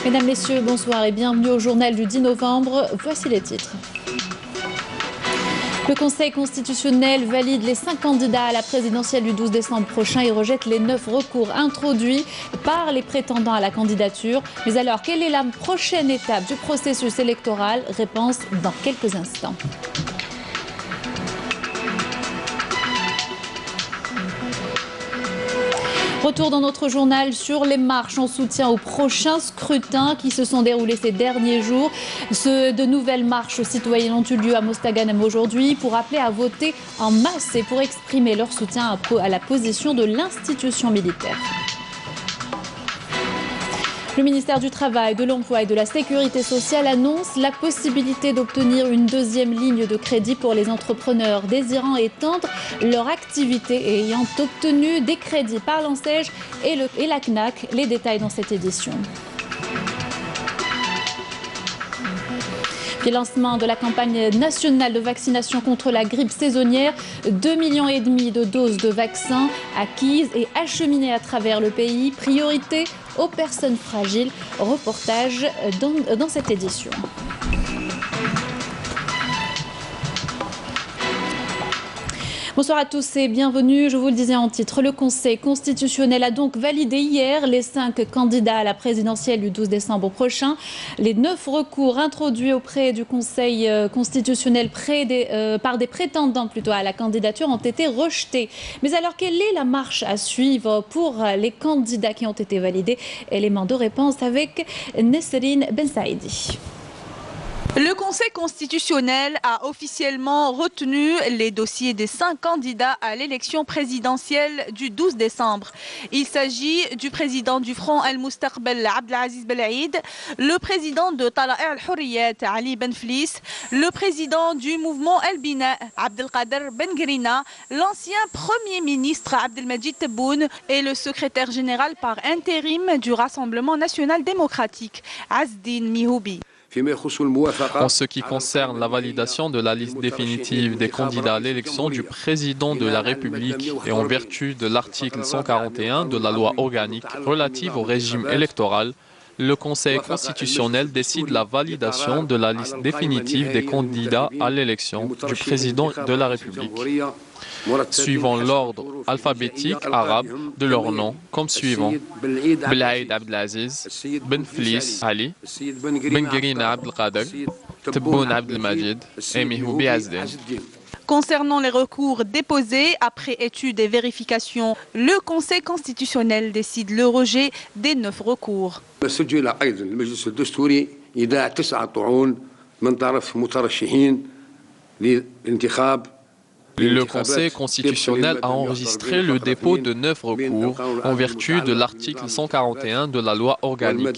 Mesdames, Messieurs, bonsoir et bienvenue au journal du 10 novembre. Voici les titres. Le Conseil constitutionnel valide les 5 candidats à la présidentielle du 12 décembre prochain et rejette les 9 recours introduits par les prétendants à la candidature. Mais alors, quelle est la prochaine étape du processus électoral? Réponse dans quelques instants. Retour dans notre journal sur les marches en soutien au prochain scrutin qui se sont déroulés ces derniers jours. De nouvelles marches citoyennes ont eu lieu à Mostaganem aujourd'hui pour appeler à voter en masse et pour exprimer leur soutien à la position de l'institution militaire. Le ministère du Travail, de l'Emploi et de la Sécurité sociale annonce la possibilité d'obtenir une deuxième ligne de crédit pour les entrepreneurs désirant étendre leur activité et ayant obtenu des crédits par l'ANSEJ et la CNAC. Les détails dans cette édition. Puis lancement de la campagne nationale de vaccination contre la grippe saisonnière. 2,5 millions de doses de vaccins acquises et acheminées à travers le pays. Priorité aux personnes fragiles. Reportage dans cette édition. Bonsoir à tous et bienvenue. Je vous le disais en titre, le Conseil constitutionnel a donc validé hier les 5 candidats à la présidentielle du 12 décembre prochain. Les 9 recours introduits auprès du Conseil constitutionnel par des prétendants à la candidature ont été rejetés. Mais alors, quelle est la marche à suivre pour les candidats qui ont été validés? Élément de réponse avec Nesrine Ben Saïdi. Le Conseil constitutionnel a officiellement retenu les dossiers des 5 candidats à l'élection présidentielle du 12 décembre. Il s'agit du président du Front Al-Mustaqbal Abdelaziz Belaïd, le président de Tala'i al-Hurriyat Ali Ben Flis, le président du mouvement Al-Bina Abdelkader Ben Grina, l'ancien premier ministre Abdelmajid Tebboune et le secrétaire général par intérim du Rassemblement national démocratique Azdin Mihoubi. En ce qui concerne la validation de la liste définitive des candidats à l'élection du président de la République et en vertu de l'article 141 de la loi organique relative au régime électoral, le Conseil constitutionnel décide la validation de la liste définitive des candidats à l'élection du président de la République, suivant l'ordre alphabétique arabe de leur nom, comme suivant: Belaïd Abdelaziz, Ben Flis Ali, Ben Grina Abdelkader, Tebboune Abdelmajid et Mihoubi Azdin. Concernant les recours déposés après étude et vérification, le Conseil constitutionnel décide le rejet des 9 recours. Le Conseil constitutionnel a enregistré le dépôt de 9 recours en vertu de l'article 141 de la loi organique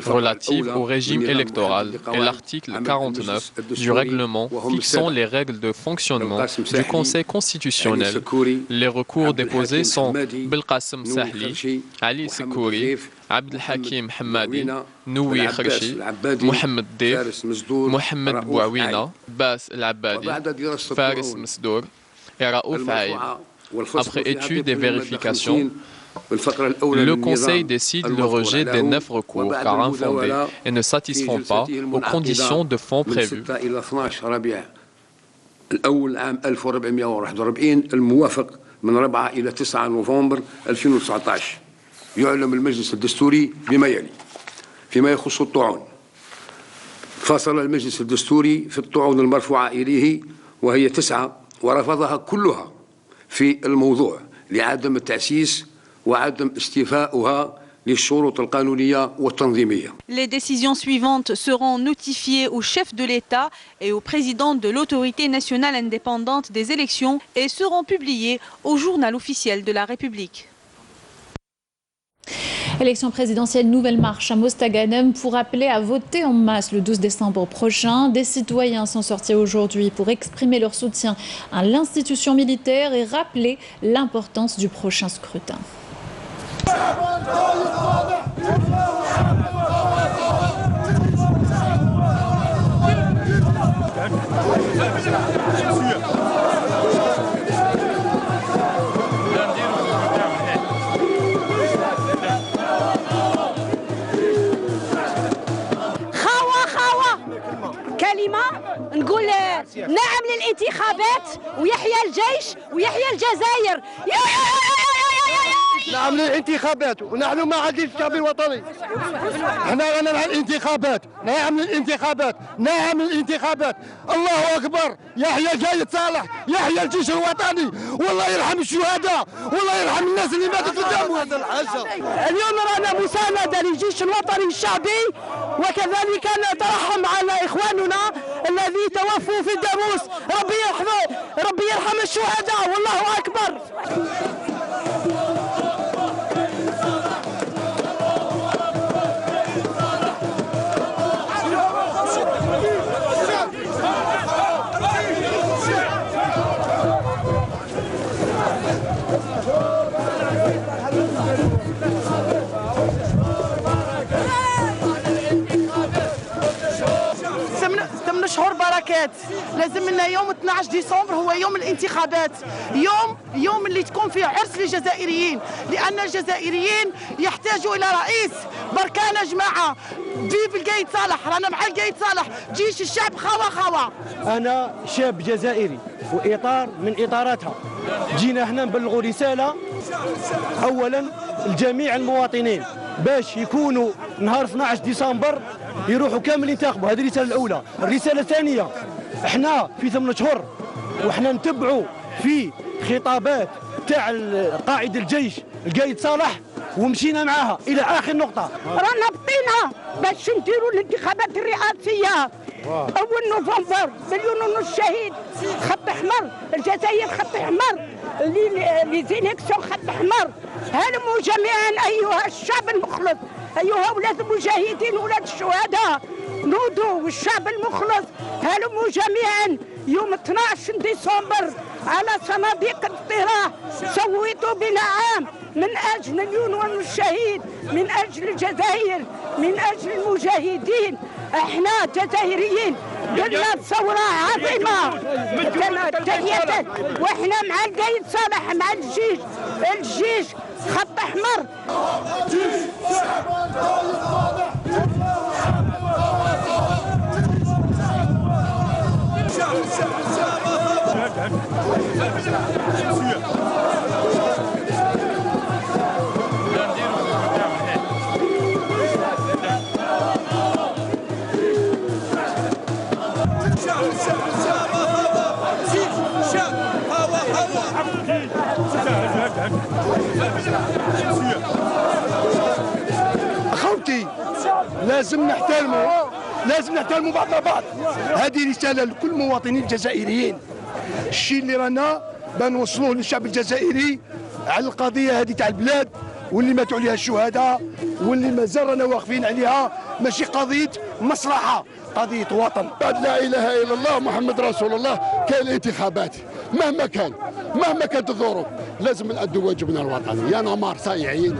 relative au régime électoral et l'article 49 du règlement fixant les règles de fonctionnement du Conseil constitutionnel. Les recours déposés sont Belkacem Sahli, Ali Sekouri, Abdelhakim Hammadi, Noui Kharchi, Mohamed Def, Mohamed Bouawina, Bas El-Abadi, Faris Mesdour et Raouf Aïd. Après étude et vérification, le Conseil décide le rejet des 9 recours car infondés et ne satisfont pas aux conditions de fond prévues. يعلم المجلس الدستوري بما يلي: فيما يخص الطعون، فصل المجلس الدستوري في الطعون المرفوعة إليه وهي 9 ورفضها كلها في الموضوع لعدم التأسيس وعدم استيفائها للشروط القانونية والتنظيمية. Les décisions suivantes seront notifiées au chef de l'État et au président de l'autorité nationale indépendante des élections et seront publiées au journal officiel de la République. Élection présidentielle, nouvelle marche à Mostaganem pour appeler à voter en masse le 12 décembre prochain. Des citoyens sont sortis aujourd'hui pour exprimer leur soutien à l'institution militaire et rappeler l'importance du prochain scrutin. كلمة نقول نعم للانتخابات ويحيى الجيش ويحيى الجزائر. نعم للانتخابات ونحن مع الجيش الشعبي الوطني. احنا رانا مع الانتخابات. نعم للانتخابات، نعم للانتخابات. الله اكبر. يحيى جايد صالح، يحيى الجيش الوطني، والله يرحم الشهداء، والله يرحم الناس اللي ماتت قدامه هذا الحاجه. اليوم رانا مساندة للجيش الوطني الشعبي، وكذلك نترحم على اخواننا الذي توفوا في الداموس. ربي يرحم الشهداء، والله اكبر. ثمن شهور بركات. لازم لنا يوم 12 ديسمبر هو يوم الانتخابات، يوم اللي تكون فيه عرس للجزائريين، لان الجزائريين يحتاجوا الى رئيس. بركانا جماعه، فيف القايد صالح، رانا مع القايد صالح، جيش الشعب خوا. انا شاب جزائري واطار من اطاراتها، جينا احنا نبلغوا رساله اولا لجميع المواطنين باش يكونوا نهار 12 ديسمبر يروحوا كامل ينتخبوا. هذه الرساله الاولى. الرساله الثانيه، احنا في 8 شهور واحنا نتبعوا في خطابات تاع قائد الجيش القايد صالح ومشينا معاها الى اخر نقطه. رانا بطينا باش نديروا الانتخابات الرئاسيه اول نوفمبر. 1,500,000 شهيد، خط احمر. الجزائر خط احمر، لي زيليكسيون خط احمر. هلموا جميعا ايها الشعب المخلص، ايها اولاد المجاهدين، اولاد الشهداء، نوضوا والشعب المخلص. هلموا جميعا يوم 12 ديسمبر على صناديق الاقتراع. صوتوا بنعم من اجل 1,000,000 الشهيد، من اجل الجزائر، من اجل المجاهدين. احنا جزائريين درنا ثوره عظيمه تحية، واحنا مع القايد صالح، مع الجيش خط احمر. اخوتي لازم نحترموا بعضنا بعض. هذه رساله لكل المواطنين الجزائريين. الشيء اللي رانا بنوصلوه للشعب الجزائري على القضيه هذه تاع البلاد واللي ماتوا عليها الشهداء واللي مازال رانا واقفين عليها، ماشي قضيه مصلحه، قضيه وطن. لا اله الا الله محمد رسول الله. كاين الانتخابات مهما كانت الظروف لازم نأدوا واجبنا الوطني. يا نمار صايعين.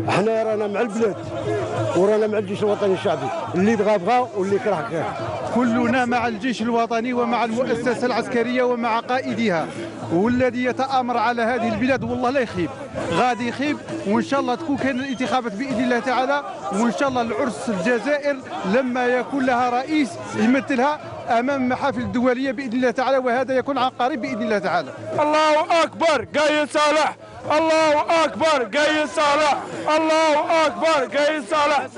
احنا رانا مع البلاد ورانا مع الجيش الوطني الشعبي، اللي بغى واللي كره. كلنا مع الجيش الوطني ومع المؤسسة العسكرية ومع قائدها، والذي يتآمر على هذه البلاد والله لا يخيب، غادي يخيب. وإن شاء الله تكون كاين الانتخابات بإذن الله تعالى، وإن شاء الله العرس الجزائر لما يكون لها رئيس يمثلها أمام المحافل الدولية بإذن الله تعالى، وهذا يكون عن قريب بإذن الله تعالى. الله أكبر قايد صالح، الله أكبر قايد صالح، الله أكبر قايد صالح.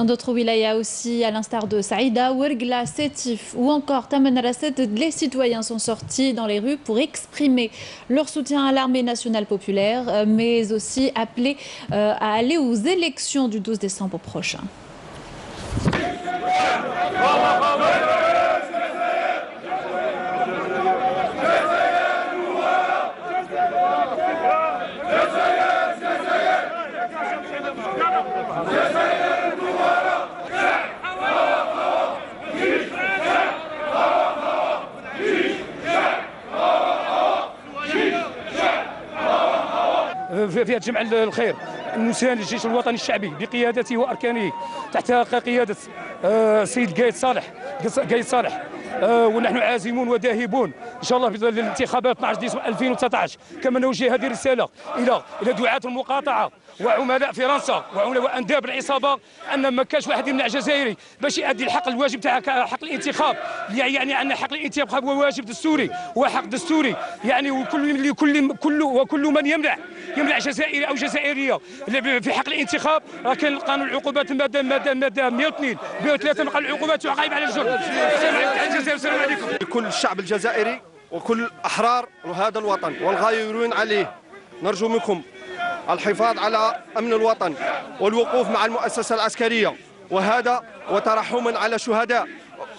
d'autres wilayas aussi, à l'instar de Saïda, Ouergla, Sétif ou encore Tamanrasset, les citoyens sont sortis dans les rues pour exprimer leur soutien à l'armée nationale populaire, mais aussi appeler à aller aux élections du 12 décembre prochain. في هذه الجمعة الخير نساند الجيش الوطني الشعبي بقيادته وأركانه تحت قيادة السيد قايد صالح ونحن عازمون وذاهبون ان شاء الله في الانتخابات 12 ديسمبر 2019. كما نوجه هذه الرساله الى دعاة المقاطعه وعملاء فرنسا وانداب العصابه ان ما كانش واحد يمنع جزائري باش يؤدي الحق الواجب تاع حق الانتخاب. يعني ان حق الانتخاب هو واجب دستوري وحق دستوري، يعني وكل من يمنع جزائري او جزائريه في حق الانتخاب راه كان قانون العقوبات الماده 102 103 قانون العقوبات تعاقب على الجرم. السلام عليكم. لكل الشعب الجزائري وكل أحرار هذا الوطن والغايرون عليه، نرجو منكم الحفاظ على أمن الوطن والوقوف مع المؤسسة العسكرية، وهذا وترحما على شهداء.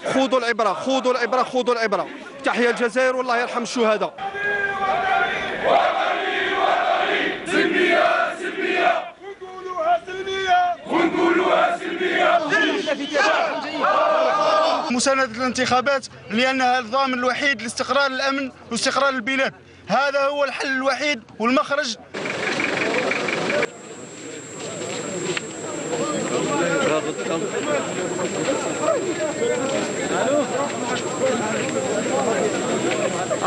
خذوا العبرة خذوا العبرة خذوا العبرة. تحيا الجزائر والله يرحم الشهداء. سلمية سلمية ونقولوها سلمية ونقولوها سلمية. مساندة الانتخابات لأنها الضامن الوحيد لاستقرار الأمن واستقرار البلاد، هذا هو الحل الوحيد والمخرج.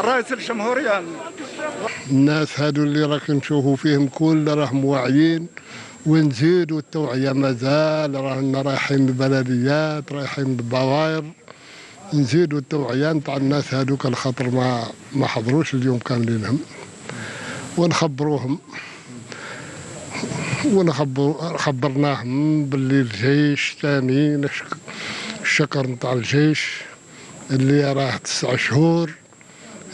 الرئيس الجمهورية الناس هادو اللي راك نشوفوا فيهم كل راهم واعيين، ونزيدوا التوعية مازال رانا رايحين بالبلديات رايحين بالدوائر، نزيدوا التوعية نتاع الناس هادوك الخاطر ما حضروش اليوم كاملينهم، ونخبروهم خبرناهم باللي الجيش ثاني الشكر نتاع الجيش اللي راه 9 شهور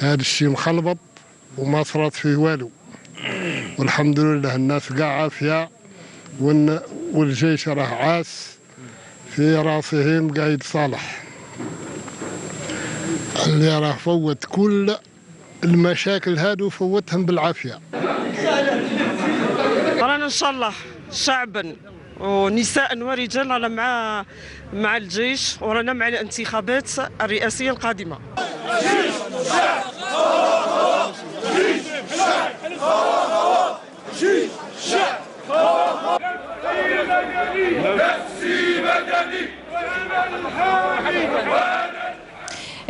هذا الشيء مخلبط وما صرات فيه والو، والحمد لله الناس كاع عافيه، والجيش راه عاس في راسهم قايد صالح اللي راه فوت كل المشاكل هادو فوتهم بالعافيه. رانا ان شاء الله شعبا ونساء ورجال رانا مع الجيش، ورانا مع الانتخابات الرئاسيه القادمه.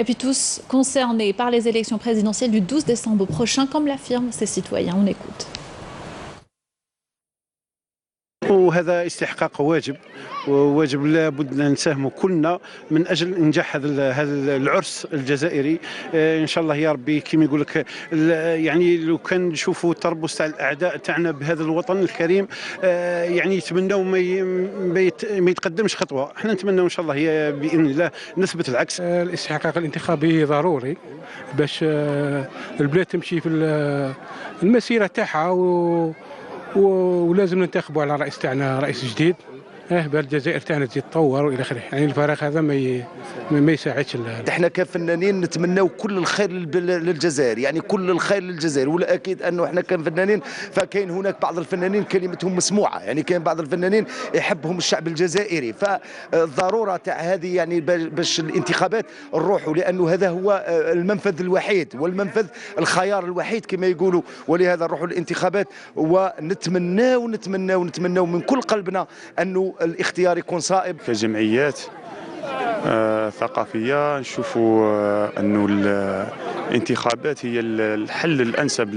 Et puis tous concernés par les élections présidentielles du 12 décembre prochain, comme l'affirment ces citoyens. On écoute. وهذا استحقاق واجب لابد أن نساهموا كلنا من أجل إنجاح هذا العرس الجزائري إن شاء الله يا ربي. كما يقول لك يعني لو كان نشوفوا التربص تاع الأعداء تاعنا بهذا الوطن الكريم يعني يتمنوا ما يتقدمش خطوة، احنا نتمنوا إن شاء الله هي بإذن الله نثبت العكس. الاستحقاق الانتخابي ضروري باش البلاد تمشي في المسيرة تاعها ولازم ننتخبوا على رئيس تاعنا رئيس جديد الجزائر تاعنا تزيد تطور والى اخره. يعني الفراغ هذا ما يساعدش. احنا كفنانين نتمناو كل الخير للجزائر، يعني كل الخير للجزائر، ولا اكيد انه احنا كفنانين فكاين هناك بعض الفنانين كلمتهم مسموعه، يعني كاين بعض الفنانين يحبهم الشعب الجزائري، فالضروره تاع هذه يعني باش الانتخابات نروحوا، لانه هذا هو المنفذ الوحيد والمنفذ الخيار الوحيد كما يقولوا، ولهذا نروحوا الانتخابات ونتمناو نتمناو نتمناو من كل قلبنا انه الاختيار يكون صائب. كجمعيات ثقافية نشوفوا أنه الانتخابات هي الحل الأنسب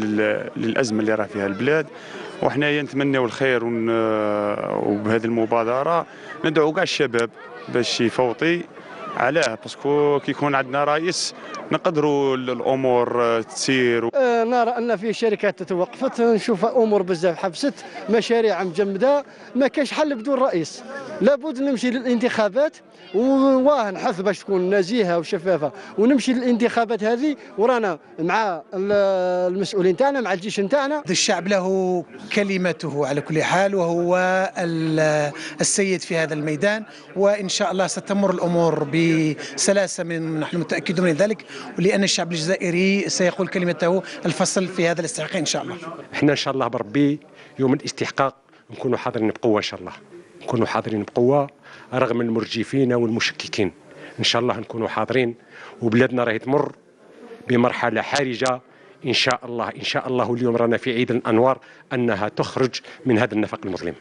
للأزمة اللي راه فيها البلاد، وحنا نتمناو الخير وبهذه المبادرة ندعو كاع الشباب باش يفوطي علاه، باسكو كي يكون عندنا رئيس نقدروا الامور تسير. نرى ان فيه شركات توقفت، نشوف امور بزاف حبست، مشاريع مجمده، ما كاش حل بدون رئيس. لابد نمشي للانتخابات وواه نحث باش تكون نزيهه وشفافه، ونمشي للانتخابات هذه ورانا مع المسؤولين تاعنا، مع الجيش نتاعنا. الشعب له كلمته على كل حال، وهو السيد في هذا الميدان، وان شاء الله ستمر الامور بسلاسه، نحن متاكدون من ذلك، ولان الشعب الجزائري سيقول كلمته الفصل في هذا الاستحقاق ان شاء الله. احنا ان شاء الله بربي يوم الاستحقاق نكونوا حاضرين بقوه ان شاء الله، نكونوا حاضرين بقوه رغم المرجفين والمشككين. ان شاء الله نكونوا حاضرين، وبلادنا راهي تمر بمرحله حرجه ان شاء الله. ان شاء الله اليوم رانا في عيد الانوار انها تخرج من هذا النفق المظلم.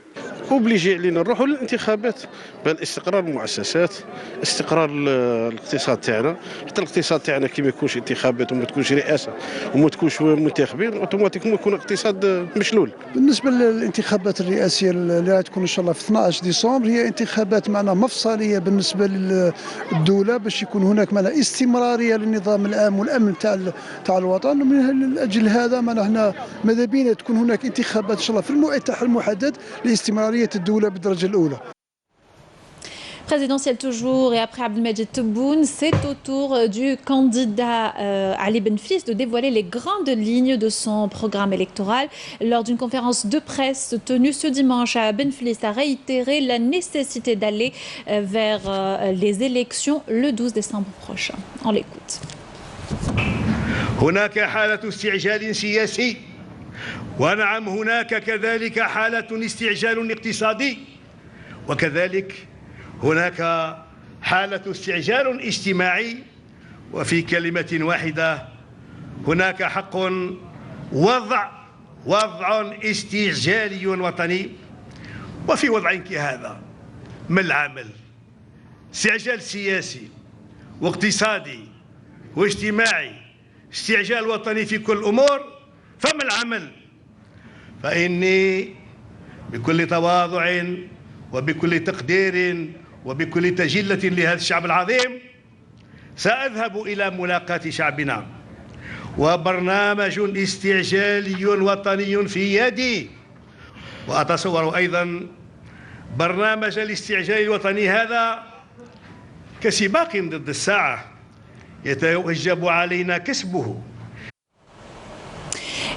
اوبليجي علينا نروحوا للانتخابات بين استقرار المؤسسات، استقرار الاقتصاد تاعنا، حتى الاقتصاد تاعنا كي ما يكونش انتخابات وما تكونش رئاسه وما تكونش منتخبين اوتوماتيكمون يكون اقتصاد مشلول. بالنسبه للانتخابات الرئاسيه اللي راح تكون ان شاء الله في 12 ديسمبر، هي انتخابات معنا مفصليه بالنسبه للدوله باش يكون هناك معنا استمراريه للنظام العام والامن تاع الوطن. ومن اجل هذا معنا احنا ماذا بينا تكون هناك انتخابات ان شاء الله في الموعد المحدد لاستمراريه الدولة بالدرجة الأولى. Présidentielle toujours, et après Abdelmajid Tebboune, c'est au tour du candidat Ali Benflis de dévoiler les grandes lignes de son programme électoral. Lors d'une conférence de presse tenue ce dimanche, Benflis a réitéré la nécessité d'aller vers les élections le 12 décembre prochain. On l'écoute. هناك حالة استعجال سياسي، ونعم هناك كذلك حالة استعجال اقتصادي، وكذلك هناك حالة استعجال اجتماعي. وفي كلمة واحدة هناك حق وضع استعجالي وطني. وفي وضع كهذا من العمل استعجال سياسي واقتصادي واجتماعي، استعجال وطني في كل الأمور، فما العمل؟ فإني بكل تواضع وبكل تقدير وبكل تجلة لهذا الشعب العظيم سأذهب إلى ملاقاة شعبنا، وبرنامج استعجالي وطني في يدي. وأتصور أيضا برنامج الاستعجال الوطني هذا كسباق ضد الساعة يتوجب علينا كسبه.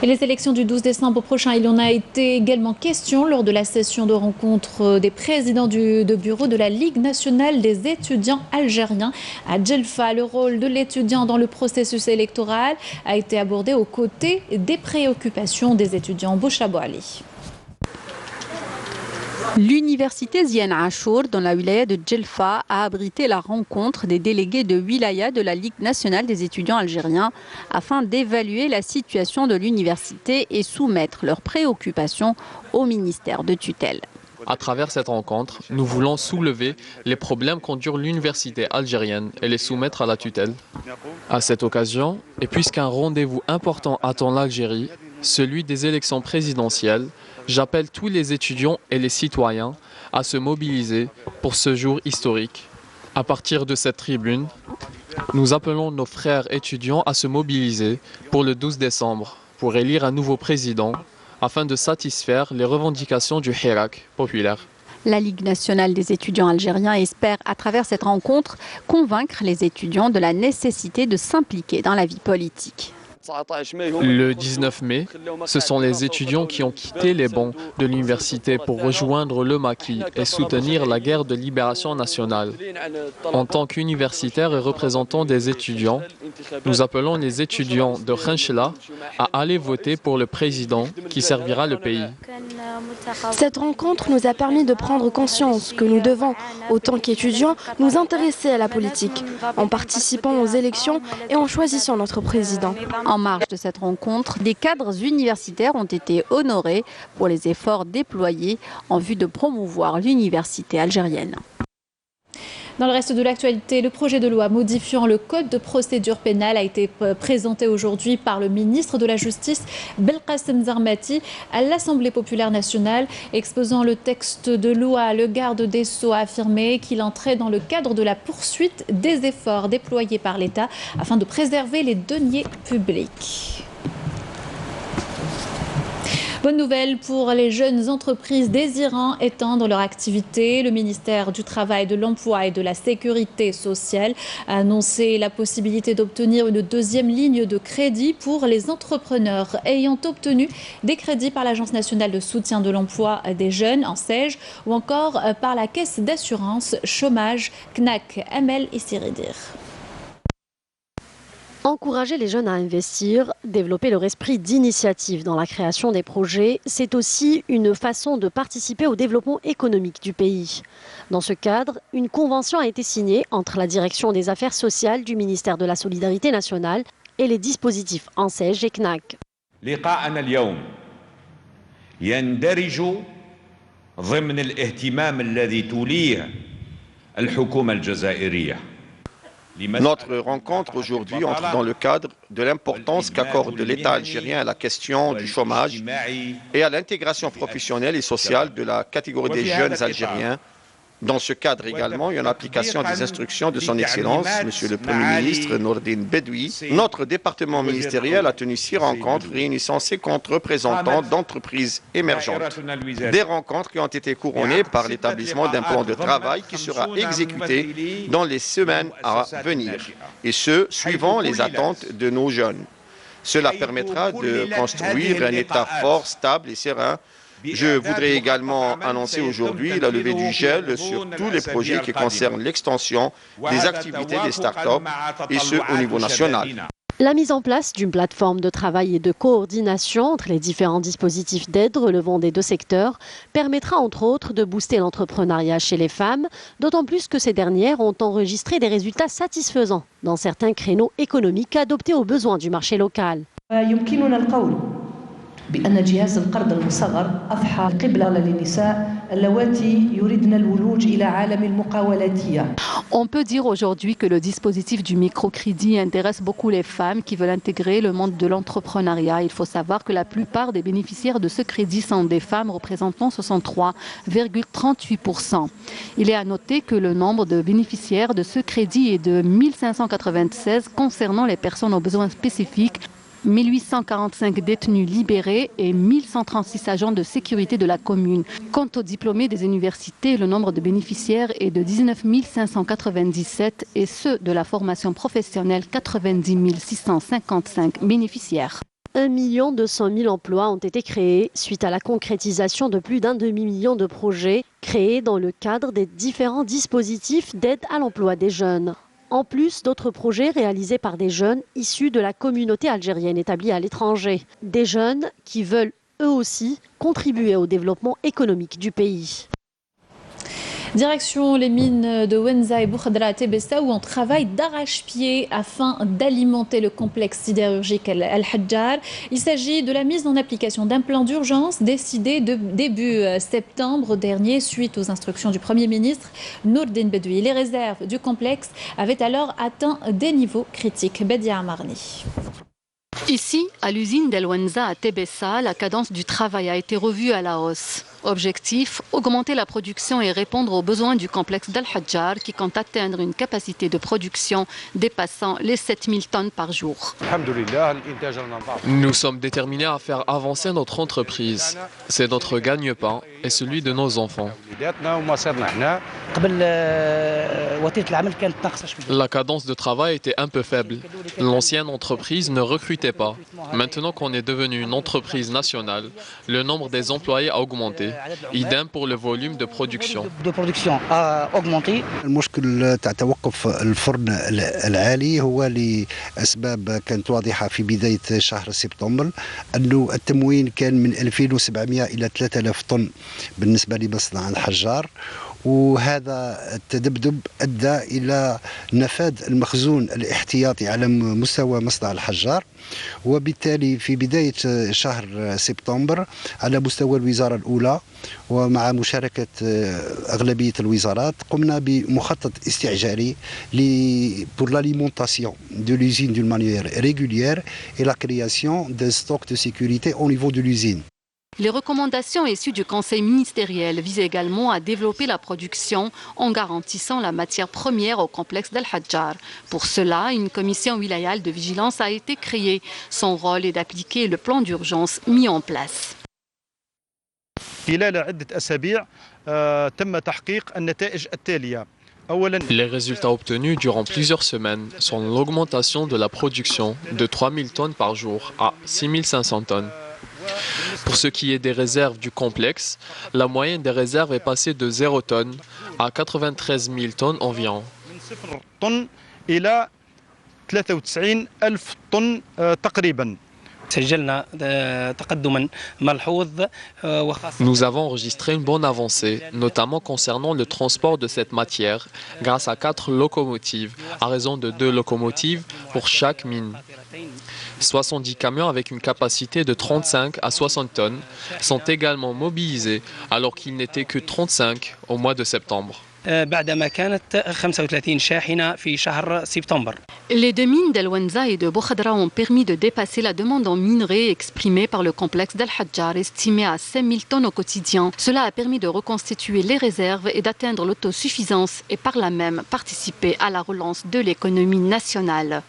Et les élections du 12 décembre prochain, il en a été également question lors de la session de rencontre des présidents de bureau de la Ligue nationale des étudiants algériens à Djelfa. Le rôle de l'étudiant dans le processus électoral a été abordé aux côtés des préoccupations des étudiants. Bouchabou Ali. L'université Zian Achour, dans la wilaya de Djelfa, a abrité la rencontre des délégués de wilaya de la Ligue nationale des étudiants algériens afin d'évaluer la situation de l'université et soumettre leurs préoccupations au ministère de tutelle. À travers cette rencontre, nous voulons soulever les problèmes qu'endure l'université algérienne et les soumettre à la tutelle. À cette occasion, et puisqu'un rendez-vous important attend l'Algérie, celui des élections présidentielles, j'appelle tous les étudiants et les citoyens à se mobiliser pour ce jour historique. À partir de cette tribune, nous appelons nos frères étudiants à se mobiliser pour le 12 décembre, pour élire un nouveau président, afin de satisfaire les revendications du Hirak populaire. La Ligue nationale des étudiants algériens espère, à travers cette rencontre, convaincre les étudiants de la nécessité de s'impliquer dans la vie politique. Le 19 mai, ce sont les étudiants qui ont quitté les bancs de l'université pour rejoindre le maquis et soutenir la guerre de libération nationale. En tant qu'universitaires et représentants des étudiants, nous appelons les étudiants de Khenchela à aller voter pour le président qui servira le pays. Cette rencontre nous a permis de prendre conscience que nous devons, autant qu'étudiants, nous intéresser à la politique, en participant aux élections et en choisissant notre président. En marge de cette rencontre, des cadres universitaires ont été honorés pour les efforts déployés en vue de promouvoir l'université algérienne. Dans le reste de l'actualité, le projet de loi modifiant le code de procédure pénale a été présenté aujourd'hui par le ministre de la Justice, Belkacem Zarmati, à l'Assemblée populaire nationale. Exposant le texte de loi, le garde des Sceaux a affirmé qu'il entrait dans le cadre de la poursuite des efforts déployés par l'État afin de préserver les deniers publics. Bonne nouvelle pour les jeunes entreprises désirant étendre leur activité. Le ministère du Travail, de l'Emploi et de la Sécurité sociale a annoncé la possibilité d'obtenir une deuxième ligne de crédit pour les entrepreneurs ayant obtenu des crédits par l'Agence nationale de soutien de l'emploi des jeunes, ANSEJ, ou encore par la Caisse d'assurance chômage CNAC. Amel Issiridir. Encourager les jeunes à investir, développer leur esprit d'initiative dans la création des projets, c'est aussi une façon de participer au développement économique du pays. Dans ce cadre, une convention a été signée entre la Direction des Affaires sociales du ministère de la Solidarité nationale et les dispositifs ANSEJ et CNAC. لقاءنا اليوم يندرج ضمن الاهتمام الذي توليه الحكومة الجزائرية. Notre rencontre aujourd'hui entre dans le cadre de l'importance qu'accorde l'État algérien à la question du chômage et à l'intégration professionnelle et sociale de la catégorie des jeunes algériens. Dans ce cadre également, et en application des instructions de son Excellence, Monsieur le Premier ministre Nourdine Bedoui, notre département ministériel a tenu 6 rencontres réunissant 50 représentants d'entreprises émergentes. Des rencontres qui ont été couronnées par l'établissement d'un plan de travail qui sera exécuté dans les semaines à venir, et ce, suivant les attentes de nos jeunes. Cela permettra de construire un État fort, stable et serein. Je voudrais également annoncer aujourd'hui la levée du gel sur tous les projets qui concernent l'extension des activités des start-up, et ce au niveau national. La mise en place d'une plateforme de travail et de coordination entre les différents dispositifs d'aide relevant des 2 secteurs permettra entre autres de booster l'entrepreneuriat chez les femmes, d'autant plus que ces dernières ont enregistré des résultats satisfaisants dans certains créneaux économiques adoptés aux besoins du marché local. بأن جهاز القرض المصغر أضحى قبلة للنساء اللواتي يريدن الولوج إلى عالم المقاولاتية. On peut dire aujourd'hui que le dispositif du microcrédit intéresse beaucoup les femmes qui veulent intégrer le monde de l'entrepreneuriat. Il faut savoir que la plupart des bénéficiaires de ce crédit sont des femmes représentant 63,38%. Il est à noter que le nombre de bénéficiaires de ce crédit est de 1596 concernant les personnes aux besoins spécifiques, 1845 détenus libérés et 1136 agents de sécurité de la commune. Quant aux diplômés des universités, le nombre de bénéficiaires est de 19 597 et ceux de la formation professionnelle, 90 655 bénéficiaires. 1 200 000 emplois ont été créés suite à la concrétisation de plus d'1 demi-million de projets créés dans le cadre des différents dispositifs d'aide à l'emploi des jeunes. En plus d'autres projets réalisés par des jeunes issus de la communauté algérienne établie à l'étranger. Des jeunes qui veulent eux aussi contribuer au développement économique du pays. Direction les mines de Wenza et Boukhadra à Tébessa où on travaille d'arrache-pied afin d'alimenter le complexe sidérurgique Al-Hadjar. Il s'agit de la mise en application d'un plan d'urgence décidé début septembre dernier suite aux instructions du Premier ministre Nourdine Bedoui. Les réserves du complexe avaient alors atteint des niveaux critiques. Bedia Amarni. Ici, à l'usine d'El Wenza à Tébessa, la cadence du travail a été revue à la hausse. Objectif, augmenter la production et répondre aux besoins du complexe d'Al-Hadjar qui compte atteindre une capacité de production dépassant les 7000 tonnes par jour. Nous sommes déterminés à faire avancer notre entreprise. C'est notre gagne-pain et celui de nos enfants. La cadence de travail était un peu faible. L'ancienne entreprise ne recrutait pas. Maintenant qu'on est devenu une entreprise nationale, le nombre des employés a augmenté. Idem pour le volume de production. a augmenté. المشكل تاع توقف الفرن العالي هو لأسباب كانت واضحة في بداية شهر سبتمبر، أنه التموين كان من 2700 إلى 3000 طن بالنسبة لمصنع الحجار، وهذا التذبذب أدى إلى نفاذ المخزون الاحتياطي على مستوى مصنع الحجار، وبالتالي في بداية شهر سبتمبر على مستوى الوزارة الأولى ومع مشاركة أغلبية الوزارات قمنا بمخطط استعجالي pour l'alimentation de l'usine d'une manière régulière et la création d'un stock de sécurité au niveau de l'usine. Les recommandations issues du Conseil ministériel visent également à développer la production en garantissant la matière première au complexe d'Al-Hadjar. Pour cela, une commission wilayale de vigilance a été créée. Son rôle est d'appliquer le plan d'urgence mis en place. خلال عدة أسابيع تم تحقيق النتائج التالية. Les résultats obtenus durant plusieurs semaines sont l'augmentation de la production de 3000 tonnes par jour à 6500 tonnes. Pour ce qui est des réserves du complexe, la moyenne des réserves est passée de 0 tonnes à 93 000 tonnes environ. إلى 93 ألف طن تقريبا. Nous avons enregistré une bonne avancée, notamment concernant le transport de cette matière, grâce à 4 locomotives, à raison de 2 locomotives pour chaque mine. 70 camions avec une capacité de 35 à 60 tonnes sont également mobilisés, alors qu'il n'était que 35 au mois de septembre. Les deux mines d'El Wenza et de Boukhadra ont permis de dépasser la demande en minerais exprimée par le complexe d'Al Hadjar, estimée à 5000 tonnes au quotidien. Cela a permis de reconstituer les réserves et d'atteindre l'autosuffisance et par là même participer à la relance de l'économie nationale.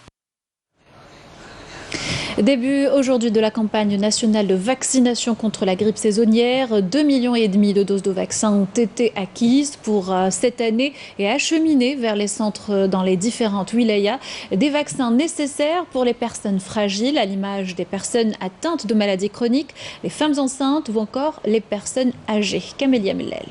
Début aujourd'hui de la campagne nationale de vaccination contre la grippe saisonnière. 2,5 millions de doses de vaccins ont été acquises pour cette année et acheminées vers les centres dans les différentes wilayas. Des vaccins nécessaires pour les personnes fragiles, à l'image des personnes atteintes de maladies chroniques, les femmes enceintes ou encore les personnes âgées. Camélia Mellel.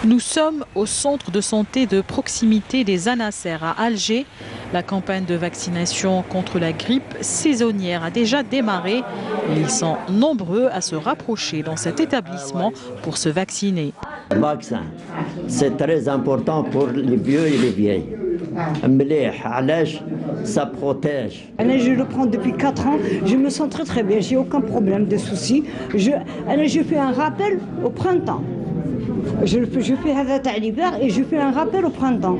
Nous sommes au centre de santé de proximité des Anasser à Alger. La campagne de vaccination contre la grippe saisonnière a déjà démarré et ils sont nombreux à se rapprocher dans cet établissement pour se vacciner. Le vaccin, c'est très important pour les vieux et les vieilles. Ça protège. Je le prends depuis 4 ans, je me sens très bien, j'ai aucun problème de soucis. Je fais un rappel au printemps. Je fais un l'hiver et je fais un rappel au printemps.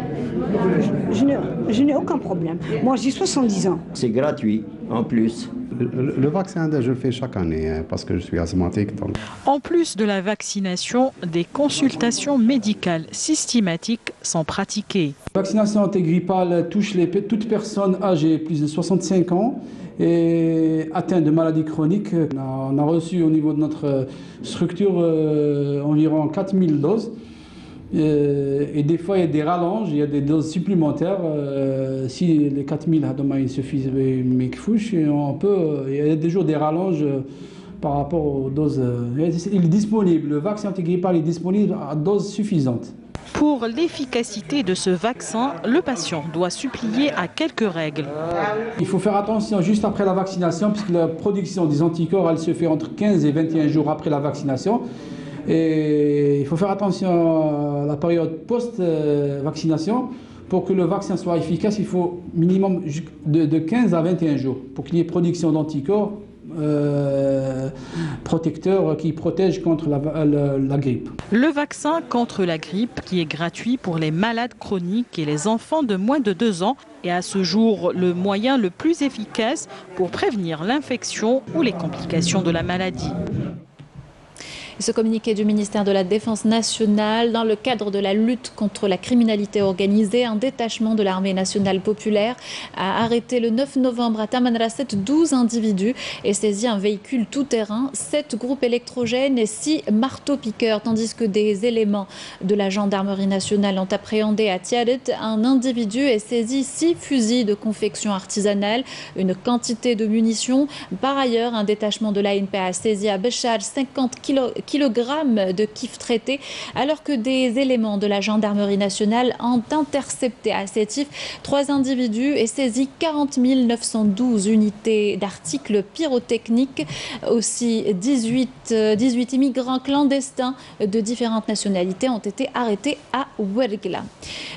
Je n'ai aucun problème. Moi, j'ai 70 ans. C'est gratuit, en plus. Le vaccin, je le fais chaque année parce que je suis asthmatique. Donc. En plus de la vaccination, des consultations médicales systématiques sont pratiquées. La vaccination antigrippale touche toute personne âgée plus de 65 ans et atteinte de maladies chroniques. On a reçu au niveau de notre structure environ 4000 doses. Et des fois, il y a des rallonges, il y a des doses supplémentaires. Si les 4000 il suffit, mais il y a des jours des rallonges par rapport aux doses. Il est disponible, le vaccin antigrippal est disponible à dose suffisante. Pour l'efficacité de ce vaccin, le patient doit supplier à quelques règles. Il faut faire attention juste après la vaccination, puisque la production des anticorps, elle se fait entre 15 et 21 jours après la vaccination. Et il faut faire attention à la période post-vaccination. Pour que le vaccin soit efficace, il faut minimum de 15 à 21 jours pour qu'il y ait production d'anticorps protecteurs qui protègent contre la grippe. Le vaccin contre la grippe qui est gratuit pour les malades chroniques et les enfants de moins de 2 ans est à ce jour le moyen le plus efficace pour prévenir l'infection ou les complications de la maladie. Ce communiqué du ministère de la Défense nationale, dans le cadre de la lutte contre la criminalité organisée, un détachement de l'armée nationale populaire a arrêté le 9 novembre à Tamanrasset 12 individus et saisi un véhicule tout-terrain, 7 groupes électrogènes et 6 marteaux-piqueurs, tandis que des éléments de la gendarmerie nationale ont appréhendé à Tiaret un individu et saisi 6 fusils de confection artisanale, une quantité de munitions. Par ailleurs, un détachement de l'ANP a saisi à Béchar 50 kilogrammes de kif traité, alors que des éléments de la gendarmerie nationale ont intercepté à Sétif 3 individus et saisi 40 912 unités d'articles pyrotechniques. Aussi 18 immigrants clandestins de différentes nationalités ont été arrêtés à Ouergla.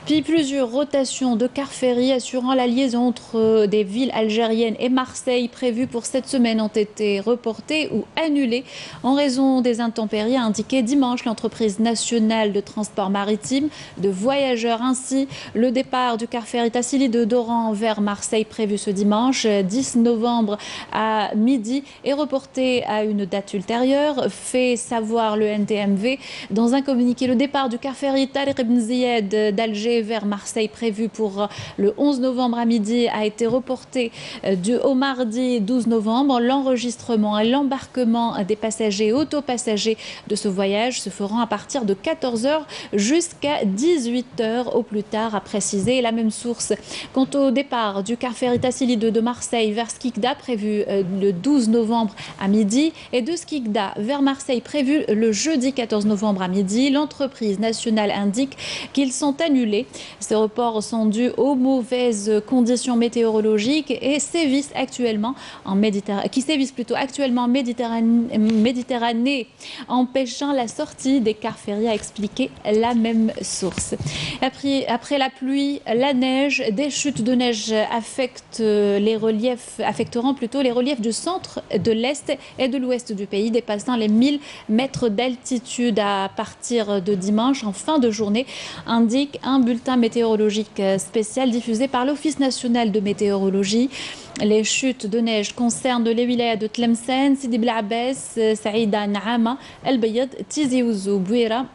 Puis plusieurs rotations de cars ferry assurant la liaison entre des villes algériennes et Marseille prévues pour cette semaine ont été reportées ou annulées en raison des intempéries, a indiqué dimanche l'entreprise nationale de transport maritime de voyageurs. Ainsi, le départ du car ferry Tassili de Doran vers Marseille prévu ce dimanche 10 novembre à midi est reporté à une date ultérieure, fait savoir le NTMV. Dans un communiqué, le départ du car ferry Tariq Ibn Ziyad d'Alger vers Marseille prévu pour le 11 novembre à midi a été reporté au mardi 12 novembre. L'enregistrement et l'embarquement des passagers et autopassagers trajets de ce voyage se feront à partir de 14h jusqu'à 18h au plus tard, a précisé la même source. Quant au départ du car ferry Tassili 2 de Marseille vers Skikda, prévu le 12 novembre à midi, et de Skikda vers Marseille, prévu le jeudi 14 novembre à midi, l'entreprise nationale indique qu'ils sont annulés. Ces reports sont dus aux mauvaises conditions météorologiques et sévissent actuellement en Méditerranée, empêchant la sortie des cars ferry, a expliqué la même source. Après la pluie, la neige, des chutes de neige affecteront les reliefs du centre, de l'est et de l'ouest du pays, dépassant les 1000 mètres d'altitude à partir de dimanche en fin de journée, indique un bulletin météorologique spécial diffusé par l'Office national de météorologie. Les chutes de neige concernent les wilayas de Tlemcen, Sidi Bel Abbès, Saïda, Naama, El Bayad, Tizi Ouzou, Bouira,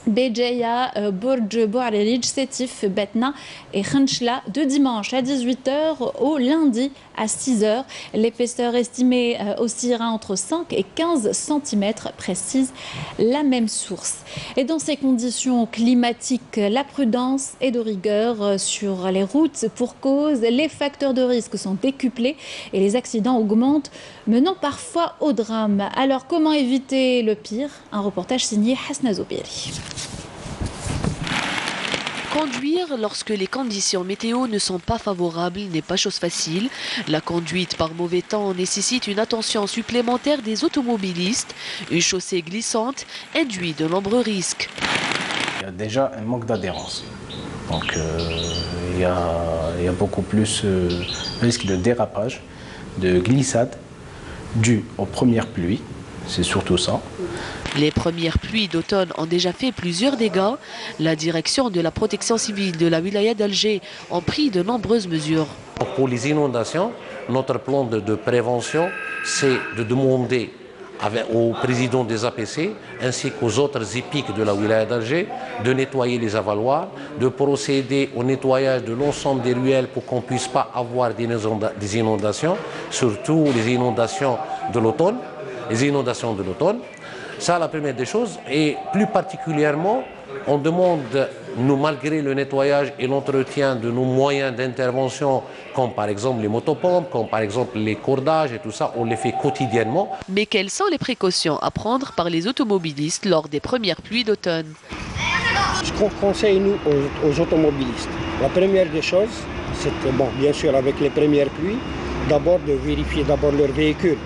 Béjaïa, Bourj Bouarerij, Sétif, Betna et Khenchla, de dimanche à 18h au lundi à 6h. L'épaisseur estimée oscillera entre 5 et 15 cm, précise la même source. Et dans ces conditions climatiques, la prudence est de rigueur sur les routes. Pour cause, les facteurs de risque sont décuplés et les accidents augmentent, menant parfois au drame. Alors comment éviter le pire? Un reportage signé Hasna Zoubiri. Conduire lorsque les conditions météo ne sont pas favorables n'est pas chose facile. La conduite par mauvais temps nécessite une attention supplémentaire des automobilistes. Une chaussée glissante induit de nombreux risques. Il y a déjà un manque d'adhérence. Donc il y a beaucoup plus de risque de dérapage, de glissade dû aux premières pluies. C'est surtout ça. Les premières pluies d'automne ont déjà fait plusieurs dégâts. La direction de la protection civile de la wilaya d'Alger a pris de nombreuses mesures. Pour les inondations, notre plan de prévention, c'est de demander au président des APC ainsi qu'aux autres épiques de la wilaya d'Alger de nettoyer les avaloirs, de procéder au nettoyage de l'ensemble des ruelles pour qu'on ne puisse pas avoir des inondations, surtout les inondations de l'automne. Ça, la première des choses. Et plus particulièrement, on demande, nous, malgré le nettoyage et l'entretien de nos moyens d'intervention, comme par exemple les motopompes, comme par exemple les cordages et tout ça, on les fait quotidiennement. Mais quelles sont les précautions à prendre par les automobilistes lors des premières pluies d'automne? Ce qu'on conseille, nous, aux automobilistes, la première des choses, c'est, bien sûr, avec les premières pluies, d'abord de vérifier leur véhicule.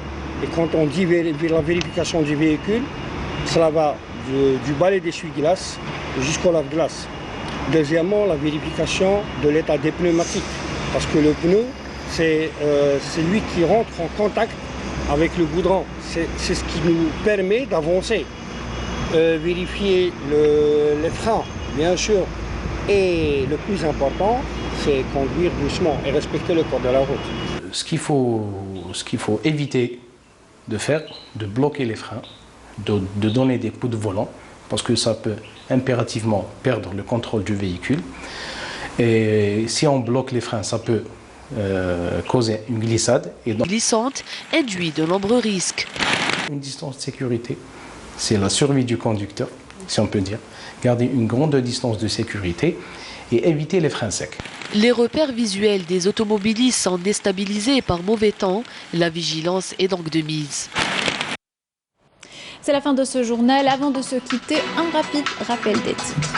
Et quand on dit la vérification du véhicule, cela va du balai d'essuie-glace jusqu'au lave-glace. Deuxièmement, la vérification de l'état des pneumatiques. Parce que le pneu, c'est lui qui rentre en contact avec le goudron. C'est ce qui nous permet d'avancer. Vérifier les freins, bien sûr. Et le plus important, c'est conduire doucement et respecter le code de la route. Ce qu'il faut éviter de faire, de bloquer les freins, de donner des coups de volant, parce que ça peut impérativement perdre le contrôle du véhicule. Et si on bloque les freins, ça peut causer une glissade. Et donc, glissante induit de nombreux risques. Une distance de sécurité, c'est la survie du conducteur, si on peut dire. Garder une grande distance de sécurité et éviter les freins secs. Les repères visuels des automobilistes sont déstabilisés par mauvais temps. La vigilance est donc de mise. C'est la fin de ce journal. Avant de se quitter, un rapide rappel des titres.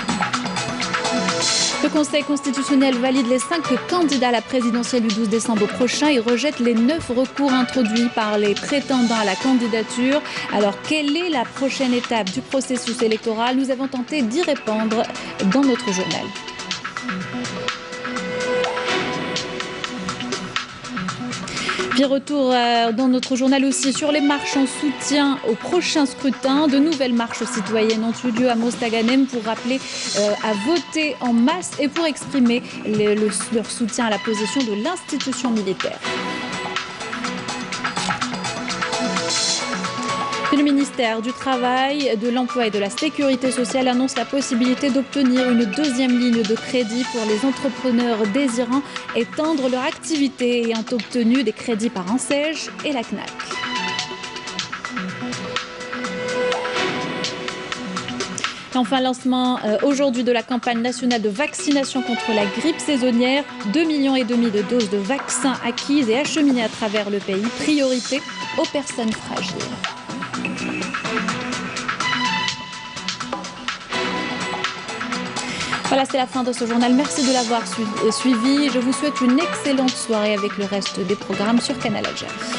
Le Conseil constitutionnel valide les 5 candidats à la présidentielle du 12 décembre prochain et rejette les 9 recours introduits par les prétendants à la candidature. Alors, quelle est la prochaine étape du processus électoral? Nous avons tenté d'y répondre dans notre journal. Puis retour dans notre journal aussi sur les marches en soutien au prochain scrutin. De nouvelles marches citoyennes ont eu lieu à Mostaganem pour rappeler à voter en masse et pour exprimer leur soutien à la position de l'institution militaire. Le ministère du Travail, de l'Emploi et de la Sécurité sociale annonce la possibilité d'obtenir une deuxième ligne de crédit pour les entrepreneurs désirant étendre leur activité et ayant obtenu des crédits par ANSEJ et la CNAC. Enfin, lancement aujourd'hui de la campagne nationale de vaccination contre la grippe saisonnière. 2,5 millions de doses de vaccins acquises et acheminées à travers le pays. Priorité aux personnes fragiles. Voilà, c'est la fin de ce journal. Merci de l'avoir suivi. Je vous souhaite une excellente soirée avec le reste des programmes sur Canal Algérie.